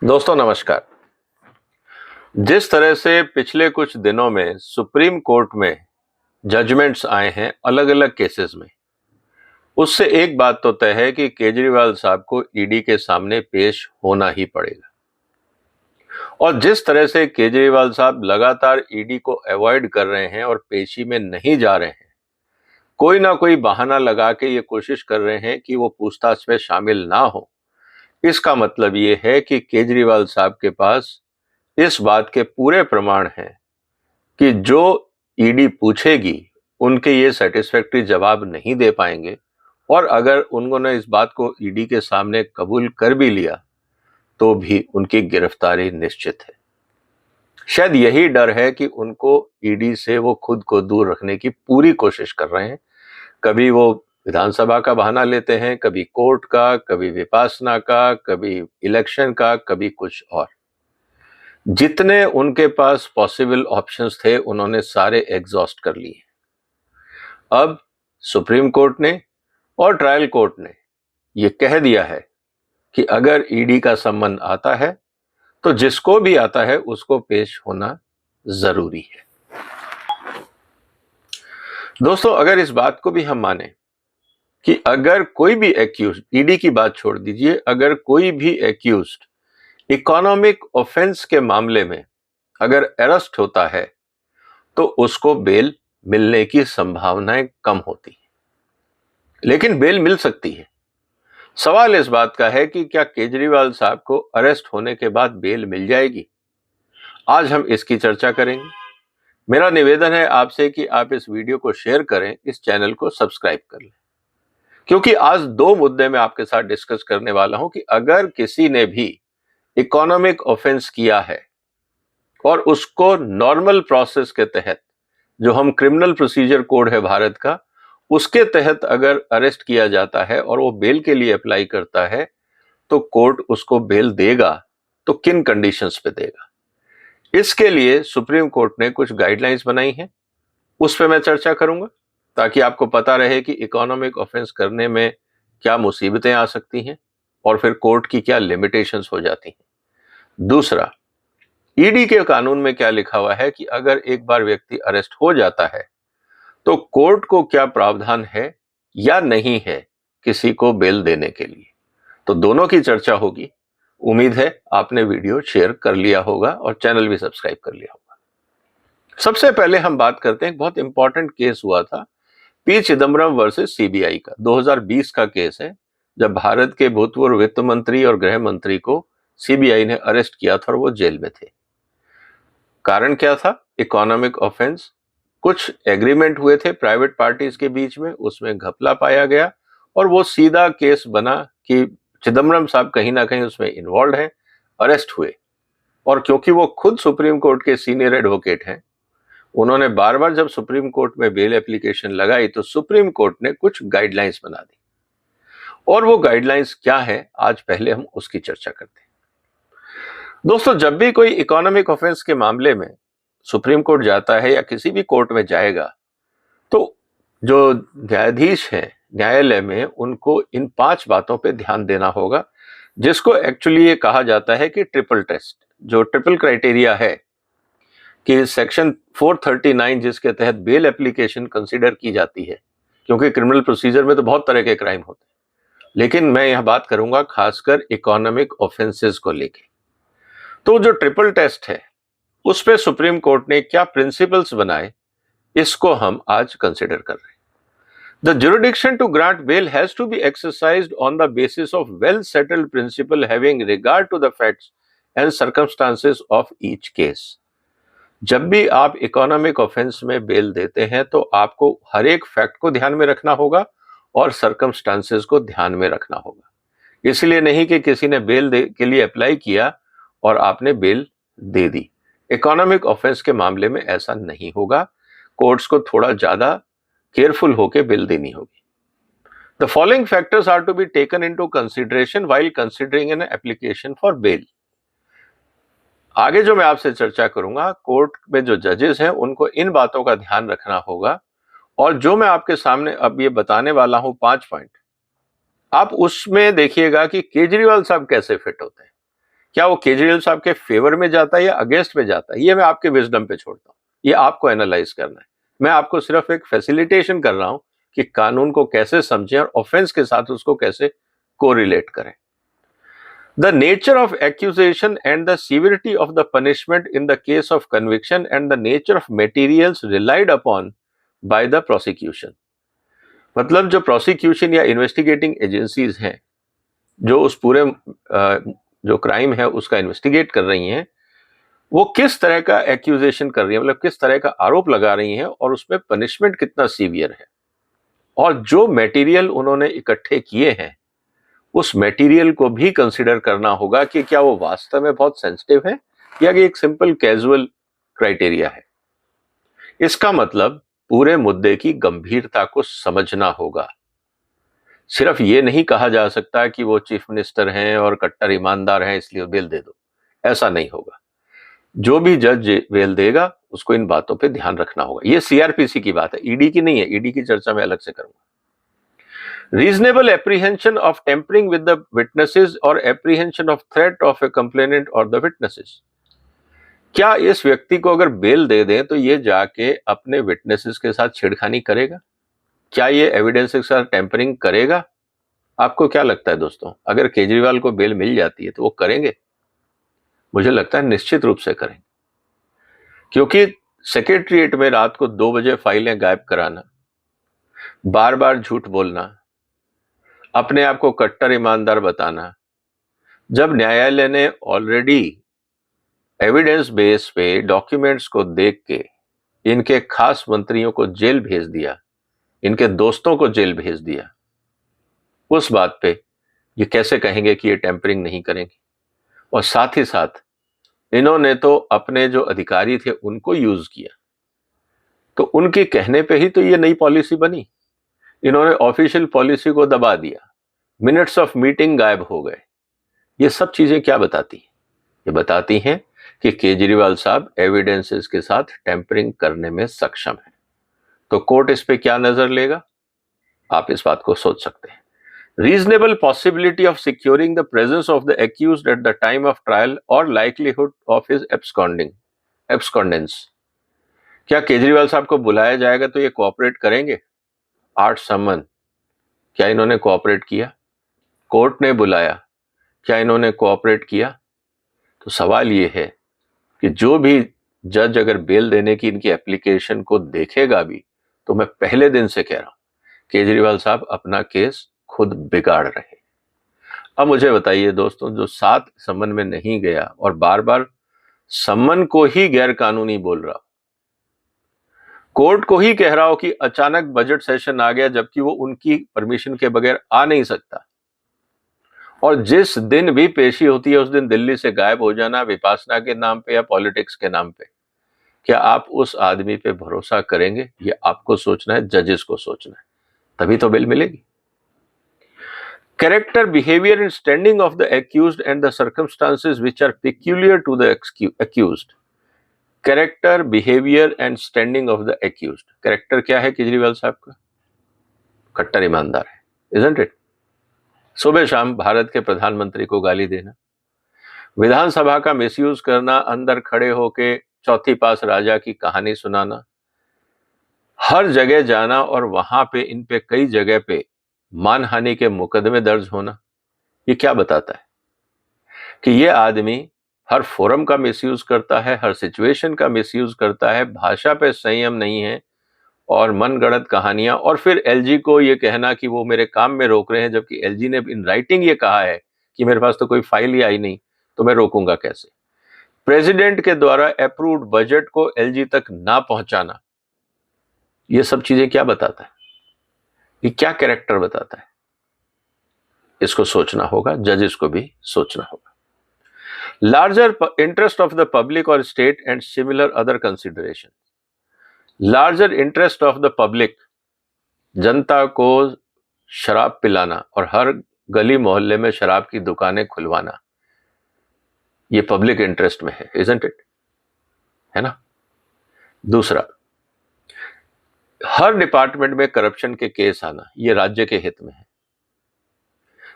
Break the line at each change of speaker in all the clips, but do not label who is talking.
दोस्तों नमस्कार। जिस तरह से पिछले कुछ दिनों में सुप्रीम कोर्ट में जजमेंट्स आए हैं अलग अलग केसेस में, उससे एक बात तो तय है कि केजरीवाल साहब को ईडी के सामने पेश होना ही पड़ेगा। और जिस तरह से केजरीवाल साहब लगातार ईडी को अवॉइड कर रहे हैं और पेशी में नहीं जा रहे हैं, कोई ना कोई बहाना लगा के ये कोशिश कर रहे हैं कि वो पूछताछ में शामिल ना हो, इसका मतलब ये है कि केजरीवाल साहब के पास इस बात के पूरे प्रमाण हैं कि जो ईडी पूछेगी उनके ये सेटिस्फैक्टरी जवाब नहीं दे पाएंगे, और अगर उन्होंने इस बात को ईडी के सामने कबूल कर भी लिया तो भी उनकी गिरफ्तारी निश्चित है। शायद यही डर है कि उनको ईडी से वो खुद को दूर रखने की पूरी कोशिश कर रहे हैं। कभी वो विधानसभा का बहाना लेते हैं, कभी कोर्ट का, कभी विपासना का, कभी इलेक्शन का, कभी कुछ और। जितने उनके पास पॉसिबल ऑप्शंस थे उन्होंने सारे एग्जॉस्ट कर लिए। अब सुप्रीम कोर्ट ने और ट्रायल कोर्ट ने ये कह दिया है कि अगर ईडी का सम्मन आता है तो जिसको भी आता है उसको पेश होना जरूरी है। दोस्तों, अगर इस बात को भी हम माने कि अगर कोई भी एक्यूज, ईडी की बात छोड़ दीजिए, अगर कोई भी एक्यूज्ड इकोनॉमिक ऑफेंस के मामले में अगर अरेस्ट होता है तो उसको बेल मिलने की संभावनाएं कम होती हैं, लेकिन बेल मिल सकती है। सवाल इस बात का है कि क्या केजरीवाल साहब को अरेस्ट होने के बाद बेल मिल जाएगी? आज हम इसकी चर्चा करेंगे। मेरा निवेदन है आपसे कि आप इस वीडियो को शेयर करें, इस चैनल को सब्सक्राइब कर लें, क्योंकि आज दो मुद्दे मैं आपके साथ डिस्कस करने वाला हूं कि अगर किसी ने भी इकोनॉमिक ऑफेंस किया है और उसको नॉर्मल प्रोसेस के तहत, जो हम क्रिमिनल प्रोसीजर कोड है भारत का, उसके तहत अगर अरेस्ट किया जाता है और वो बेल के लिए अप्लाई करता है तो कोर्ट उसको बेल देगा, तो किन कंडीशंस पे देगा। इसके लिए सुप्रीम कोर्ट ने कुछ गाइडलाइंस बनाई हैं, उस पे मैं चर्चा करूंगा ताकि आपको पता रहे कि इकोनॉमिक ऑफेंस करने में क्या मुसीबतें आ सकती हैं और फिर कोर्ट की क्या लिमिटेशंस हो जाती हैं। दूसरा, ईडी के कानून में क्या लिखा हुआ है कि अगर एक बार व्यक्ति अरेस्ट हो जाता है तो कोर्ट को क्या प्रावधान है या नहीं है किसी को बेल देने के लिए। तो दोनों की चर्चा होगी। उम्मीद है आपने वीडियो शेयर कर लिया होगा और चैनल भी सब्सक्राइब कर लिया होगा। सबसे पहले हम बात करते हैं, एक बहुत इंपॉर्टेंट केस हुआ था, पी चिदम्बरम वर्सेस सीबीआई का 2020 का केस है, जब भारत के भूतपूर्व वित्त मंत्री और गृह मंत्री को सीबीआई ने अरेस्ट किया था और वो जेल में थे। कारण क्या था? Economic offence. कुछ एग्रीमेंट हुए थे प्राइवेट पार्टीज के बीच में, उसमें घपला पाया गया और वो सीधा केस बना कि चिदम्बरम साहब कहीं ना कहीं उसमें इन्वॉल्व हैं, अरेस्ट हुए। और क्योंकि वो खुद सुप्रीम कोर्ट के सीनियर एडवोकेट हैं, उन्होंने बार बार जब सुप्रीम कोर्ट में बेल एप्लीकेशन लगाई तो सुप्रीम कोर्ट ने कुछ गाइडलाइंस बना दी। और वो गाइडलाइंस क्या है, आज पहले हम उसकी चर्चा करते हैं। दोस्तों, जब भी कोई इकोनॉमिक ऑफेंस के मामले में सुप्रीम कोर्ट जाता है या किसी भी कोर्ट में जाएगा, तो जो न्यायाधीश हैं न्यायालय में, उनको इन 5 बातों पे ध्यान देना होगा, जिसको एक्चुअली ये कहा जाता है कि ट्रिपल टेस्ट। जो ट्रिपल क्राइटेरिया है कि सेक्शन 439 जिसके तहत बेल एप्लीकेशन कंसीडर की जाती है, क्योंकि क्रिमिनल प्रोसीजर में तो बहुत तरह के क्राइम होते हैं, लेकिन मैं यह बात करूंगा खासकर इकोनॉमिक ऑफेंसेस को लेके। तो जो ट्रिपल टेस्ट है उस पे सुप्रीम कोर्ट ने क्या प्रिंसिपल्स बनाए, इसको हम आज कंसिडर कर रहे हैं। The jurisdiction to grant bail has to be exercised on the basis of well settled principle having regard to the facts and circumstances of each case. जब भी आप इकोनॉमिक ऑफेंस में बेल देते हैं तो आपको हर एक फैक्ट को ध्यान में रखना होगा और सर्कमस्टांसेस को ध्यान में रखना होगा। इसलिए नहीं कि किसी ने बेल के लिए अप्लाई किया और आपने बेल दे दी। इकोनॉमिक ऑफेंस के मामले में ऐसा नहीं होगा। कोर्ट्स को थोड़ा ज्यादा केयरफुल होकर बेल देनी होगी। The following factors are to be taken into consideration while considering an application for bail. आगे जो मैं आपसे चर्चा करूंगा, कोर्ट में जो जजेस हैं उनको इन बातों का ध्यान रखना होगा, और जो मैं आपके सामने अब ये बताने वाला हूं 5 पॉइंट, आप उसमें देखिएगा कि केजरीवाल साहब कैसे फिट होते हैं। क्या वो केजरीवाल साहब के फेवर में जाता है या अगेंस्ट में जाता है, ये मैं आपके विजडम पे छोड़ता हूँ, ये आपको एनालाइज करना है। मैं आपको सिर्फ एक फैसिलिटेशन कर रहा हूं कि कानून को कैसे समझें और ऑफेंस के साथ उसको कैसे कोरिलेट करें। The nature of accusation and the severity of the punishment in the case of conviction and the nature of materials relied upon by the prosecution। मतलब जो प्रोसिक्यूशन या इन्वेस्टिगेटिंग एजेंसीज हैं जो उस पूरे जो क्राइम है उसका इन्वेस्टिगेट कर रही हैं, वो किस तरह का एक्यूजेशन कर रही है, मतलब किस तरह का आरोप लगा रही हैं और उसमें पनिशमेंट कितना सीवियर है, और जो मटेरियल उन्होंने इकट्ठे किए हैं उस मटेरियल को भी कंसिडर करना होगा कि क्या वो वास्तव में बहुत सेंसिटिव है या कि एक सिंपल कैजुअल क्राइटेरिया है। इसका मतलब पूरे मुद्दे की गंभीरता को समझना होगा। सिर्फ ये नहीं कहा जा सकता कि वो चीफ मिनिस्टर हैं और कट्टर ईमानदार हैं इसलिए बेल दे दो, ऐसा नहीं होगा। जो भी जज बेल देगा उसको इन बातों पे ध्यान रखना होगा। ये सीआरपीसी की बात है, ईडी की नहीं है, ईडी की चर्चा मैं अलग से करूंगा। Reasonable apprehension of tampering with the witnesses और apprehension of threat of a complainant और द विटनेसेस। क्या इस व्यक्ति को अगर बेल दे दें तो ये जाके अपने विटनेसेस के साथ छेड़खानी करेगा? क्या ये एविडेंस के साथ टेम्परिंग करेगा? आपको क्या लगता है दोस्तों, अगर केजरीवाल को बेल मिल जाती है तो वो करेंगे? मुझे लगता है निश्चित रूप से करेंगे, क्योंकि सेक्रेटरीट में रात को 2 बजे फाइलें गायब कराना, बार बार झूठ बोलना, अपने आप को कट्टर ईमानदार बताना, जब न्यायालय ने ऑलरेडी एविडेंस बेस पे डॉक्यूमेंट्स को देख के इनके खास मंत्रियों को जेल भेज दिया, इनके दोस्तों को जेल भेज दिया, उस बात पे ये कैसे कहेंगे कि ये टेम्परिंग नहीं करेंगे? और साथ ही साथ इन्होंने तो अपने जो अधिकारी थे उनको यूज किया, तो उनके कहने पे ही तो ये नई पॉलिसी बनी। इन्होंने ऑफिशियल पॉलिसी को दबा दिया, मिनट्स ऑफ मीटिंग गायब हो गए। ये सब चीजें क्या बताती हैं? ये बताती हैं कि केजरीवाल साहब एविडेंसेस के साथ टेम्परिंग करने में सक्षम है। तो कोर्ट इस पे क्या नजर लेगा, आप इस बात को सोच सकते हैं। Reasonable possibility of securing the presence of the accused at the time of trial or likelihood of his abscondence। क्या केजरीवाल साहब को बुलाया जाएगा तो ये कोऑपरेट करेंगे? 8 समन, क्या इन्होंने कोऑपरेट किया? कोर्ट ने बुलाया, क्या इन्होंने कोऑपरेट किया? तो सवाल ये है कि जो भी जज अगर बेल देने की इनकी एप्लीकेशन को देखेगा भी, तो मैं पहले दिन से कह रहा हूं केजरीवाल साहब अपना केस खुद बिगाड़ रहे। अब मुझे बताइए दोस्तों, जो 7 समन में नहीं गया और बार बार समन को ही गैर कानूनी बोल रहा, कोर्ट को ही कह रहा हो कि अचानक बजट सेशन आ गया जबकि वो उनकी परमिशन के बगैर आ नहीं सकता, और जिस दिन भी पेशी होती है उस दिन दिल्ली से गायब हो जाना विपासना के नाम पे या पॉलिटिक्स के नाम पे, क्या आप उस आदमी पे भरोसा करेंगे? ये आपको सोचना है, जजेस को सोचना है, तभी तो बेल मिलेगी। Character, behavior and standing of the accused and the circumstances which are peculiar to the accused। Character, behavior and standing of the accused। Character क्या है केजरीवाल साहब का? कट्टर ईमानदार है, isn't it? सुबह शाम भारत के प्रधानमंत्री को गाली देना, विधानसभा का मिसयूज करना, अंदर खड़े होके चौथी पास राजा की कहानी सुनाना, हर जगह जाना और वहां पे इन पे कई जगह पे मानहानि के मुकदमे दर्ज होना, ये क्या बताता है? कि ये आदमी हर फोरम का मिसयूज करता है, हर सिचुएशन का मिसयूज करता है, भाषा पे संयम नहीं है और मनगढ़ंत कहानियां, और फिर एलजी को ये कहना कि वो मेरे काम में रोक रहे हैं, जबकि एलजी ने इन राइटिंग ये कहा है कि मेरे पास तो कोई फाइल ही आई नहीं, तो मैं रोकूंगा कैसे? प्रेसिडेंट के द्वारा अप्रूव्ड बजट को एलजी तक ना पहुंचाना, ये सब चीजें क्या बताता है? ये क्या कैरेक्टर बताता है? इसको सोचना होगा, जजेस को भी सोचना होगा। Larger interest of the public और state and similar other consideration. Larger interest of the public, जनता को शराब पिलाना और हर गली मोहल्ले में शराब की दुकानें खुलवाना, ये पब्लिक इंटरेस्ट में है, इजंट इट? है ना? दूसरा, हर डिपार्टमेंट में करप्शन के केस आना, ये राज्य के हित में है।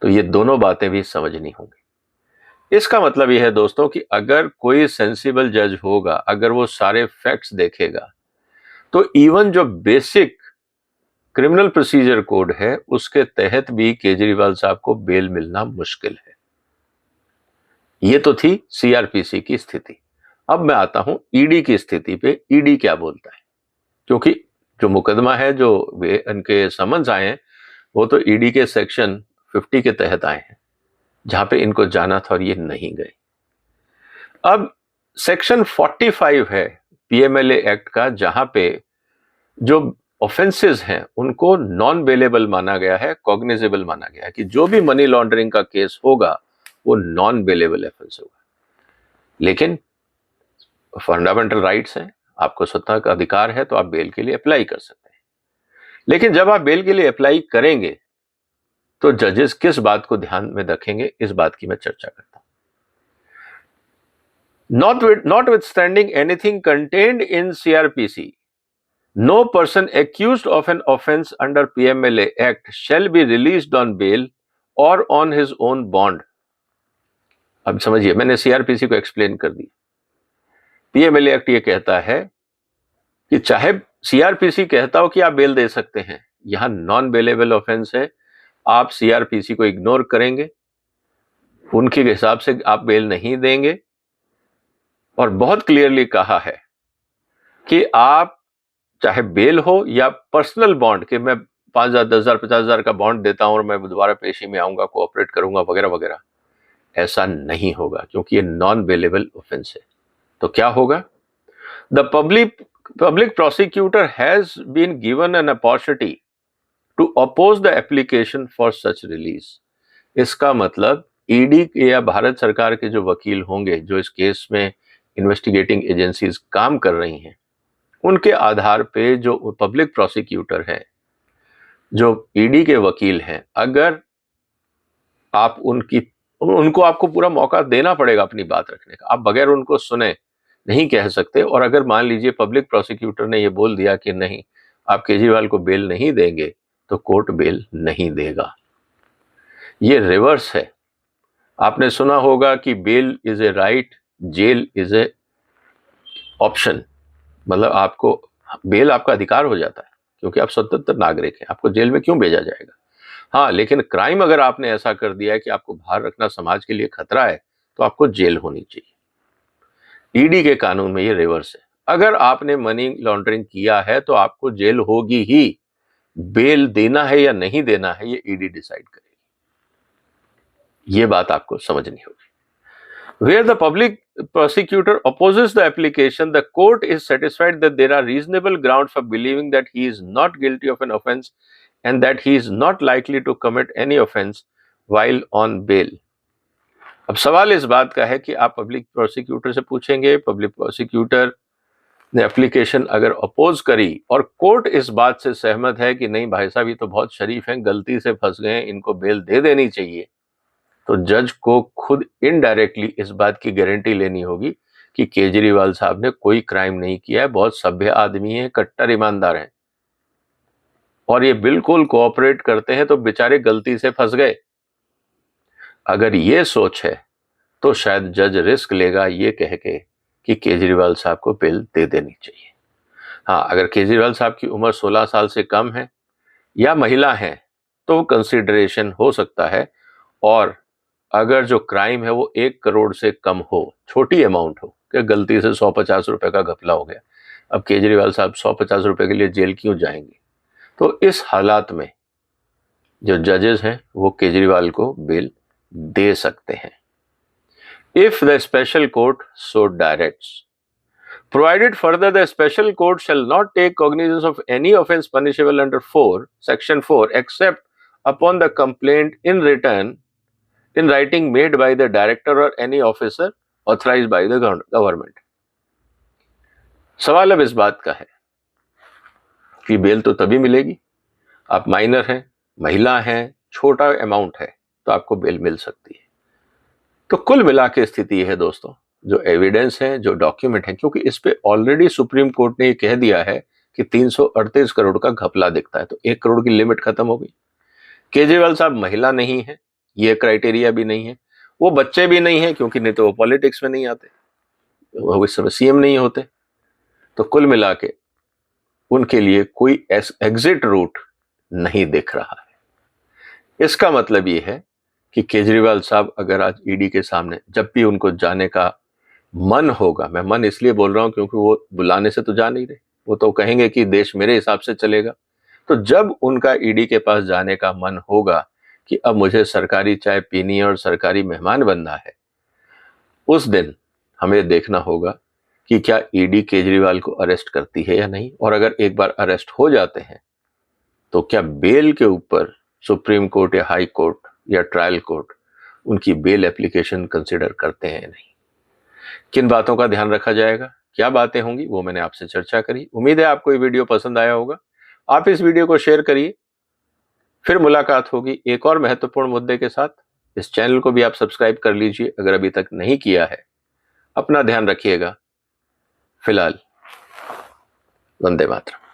तो ये दोनों बातें भी समझनी होंगी। इसका मतलब यह है दोस्तों कि अगर कोई सेंसिबल जज होगा, अगर वो सारे फैक्ट्स देखेगा, तो इवन जो बेसिक क्रिमिनल प्रोसीजर कोड है उसके तहत भी केजरीवाल साहब को बेल मिलना मुश्किल है। ये तो थी सीआरपीसी की स्थिति। अब मैं आता हूं ईडी की स्थिति पे। ईडी क्या बोलता है, क्योंकि जो मुकदमा है, जो इनके समन्स आए हैं, वो तो ईडी के सेक्शन 50 के तहत आए हैं, जहां पे इनको जाना था और ये नहीं गए। अब सेक्शन 45 है पीएमएलए एक्ट का, जहां पे जो ऑफेंसेस हैं उनको नॉन बेलेबल माना गया है, कॉग्निजेबल माना गया है, कि जो भी मनी लॉन्ड्रिंग का केस होगा वो नॉन बेलेबल ऑफेंस होगा। लेकिन फंडामेंटल राइट्स हैं, आपको स्वतः का अधिकार है, तो आप बेल के लिए अप्लाई कर सकते हैं। लेकिन जब आप बेल के लिए अप्लाई करेंगे तो जजेस किस बात को ध्यान में रखेंगे, इस बात की मैं चर्चा करता हूं। Notwithstanding anything contained in CRPC, no person accused of an offence under PMLA Act shall be released on bail or on his own bond. अब समझिए, मैंने सीआरपीसी को एक्सप्लेन कर दी। पीएमएलए एक्ट ये कहता है कि चाहे सीआरपीसी कहता हो कि आप बेल दे सकते हैं, यहां नॉन बेलेबल ऑफेंस है, आप सीआरपीसी को इग्नोर करेंगे, उनके हिसाब से आप बेल नहीं देंगे। और बहुत क्लियरली कहा है कि आप चाहे बेल हो या पर्सनल बॉन्ड, कि मैं 5,000, 10,000, 50,000 का बॉन्ड देता हूं और मैं दोबारा पेशी में आऊंगा, कोऑपरेट करूंगा वगैरह वगैरह, ऐसा नहीं होगा, क्योंकि ये नॉन बेलेबल ऑफेंस है। तो क्या होगा? The public prosecutor has been given an opportunity to oppose the application for such release. इसका मतलब ईडी या भारत सरकार के जो वकील होंगे, जो इस केस में इन्वेस्टिगेटिंग एजेंसीज काम कर रही हैं, उनके आधार पे जो पब्लिक प्रोसिक्यूटर है, जो ईडी के वकील हैं, अगर आप उनको आपको पूरा मौका देना पड़ेगा अपनी बात रखने का। आप बगैर उनको सुने नहीं कह सकते। और अगर मान लीजिए पब्लिक प्रोसिक्यूटर ने ये बोल दिया कि नहीं, आप केजरीवाल को बेल नहीं देंगे, तो कोर्ट बेल नहीं देगा। ये रिवर्स है। आपने सुना होगा कि bail is a right, jail is a option. मतलब आपको बेल आपका अधिकार हो जाता है, क्योंकि आप स्वतंत्र नागरिक हैं, आपको जेल में क्यों भेजा जाएगा। हाँ, लेकिन क्राइम अगर आपने ऐसा कर दिया है कि आपको बाहर रखना समाज के लिए खतरा है, तो आपको जेल होनी चाहिए। ईडी के कानून में ये रिवर्स है। अगर आपने मनी लॉन्ड्रिंग किया है तो आपको जेल होगी ही। बेल देना है या नहीं देना है, ये ईडी डिसाइड करेगी। ये बात आपको समझनी होगी। Where the public prosecutor opposes the application, the court is satisfied that there are reasonable grounds for believing that he is not guilty of an offence and that he is not likely to commit any offence while on bail. अब सवाल इस बात का है कि आप public prosecutor से पूछेंगे, पब्लिक प्रोसिक्यूटर ने एप्लीकेशन अगर अपोज करी और कोर्ट इस बात से सहमत है कि नहीं भाई साहब, ये तो बहुत शरीफ हैं, गलती से फंस गए, इनको बेल दे देनी चाहिए, तो जज को खुद इनडायरेक्टली इस बात की गारंटी लेनी होगी कि केजरीवाल साहब ने कोई क्राइम नहीं किया है, बहुत सभ्य आदमी है, कट्टर ईमानदार हैं और ये बिल्कुल कोऑपरेट करते हैं, तो बेचारे गलती से फंस गए। अगर ये सोच है तो शायद जज रिस्क लेगा ये कह के कि केजरीवाल साहब को बेल दे देनी चाहिए। हाँ, अगर केजरीवाल साहब की उम्र 16 साल से कम है या महिला है तो कंसिडरेशन हो सकता है। और अगर जो क्राइम है वो 1 करोड़ से कम हो, छोटी अमाउंट हो, कि गलती से 150 रुपए का घपला हो गया, अब केजरीवाल साहब 150 रुपए के लिए जेल क्यों जाएंगे? तो इस हालात में जो जजेस हैं वो केजरीवाल को बेल दे सकते हैं। If the special court so directs, provided further the special court shall not take cognizance of any offence punishable under section 4 except upon the complaint in writing made by the director or any officer authorized by the government. सवाल अब इस बात का है कि bell तो तभी मिलेगी, आप माइनर हैं, महिला हैं, छोटा अमाउंट है, तो आपको बेल मिल सकती है। तो कुल मिला के स्थिति है दोस्तों, जो एविडेंस है, जो डॉक्यूमेंट है, क्योंकि इस पे ऑलरेडी सुप्रीम कोर्ट ने ये कह दिया है कि 338 करोड़ का घपला दिखता है, तो 1 करोड़ की लिमिट खत्म हो गई। केजरीवाल साहब महिला नहीं है, ये क्राइटेरिया भी नहीं है, वो बच्चे भी नहीं हैं, क्योंकि नहीं तो वो पॉलिटिक्स में नहीं आते, वो इस समय सीएम नहीं होते। तो कुल मिला के उनके लिए कोई एग्जिट रूट नहीं दिख रहा है। इसका मतलब ये है कि केजरीवाल साहब अगर आज ईडी के सामने जब भी उनको जाने का मन होगा, मैं मन इसलिए बोल रहा हूं क्योंकि वो बुलाने से तो जा नहीं रहे, वो तो कहेंगे कि देश मेरे हिसाब से चलेगा। तो जब उनका ईडी के पास जाने का मन होगा कि अब मुझे सरकारी चाय पीनी है और सरकारी मेहमान बनना है, उस दिन हमें देखना होगा कि क्या ईडी केजरीवाल को अरेस्ट करती है या नहीं, और अगर एक बार अरेस्ट हो जाते हैं तो क्या बेल के ऊपर सुप्रीम कोर्ट या हाई कोर्ट या ट्रायल कोर्ट उनकी बेल एप्लीकेशन कंसिडर करते हैं या नहीं। किन बातों का ध्यान रखा जाएगा, क्या बातें होंगी, वो मैंने आपसे चर्चा करी। उम्मीद है आपको ये वीडियो पसंद आया होगा। आप इस वीडियो को शेयर करिए। फिर मुलाकात होगी एक और महत्वपूर्ण मुद्दे के साथ। इस चैनल को भी आप सब्सक्राइब कर लीजिए अगर अभी तक नहीं किया है। अपना ध्यान रखिएगा। फिलहाल वंदे मातरम।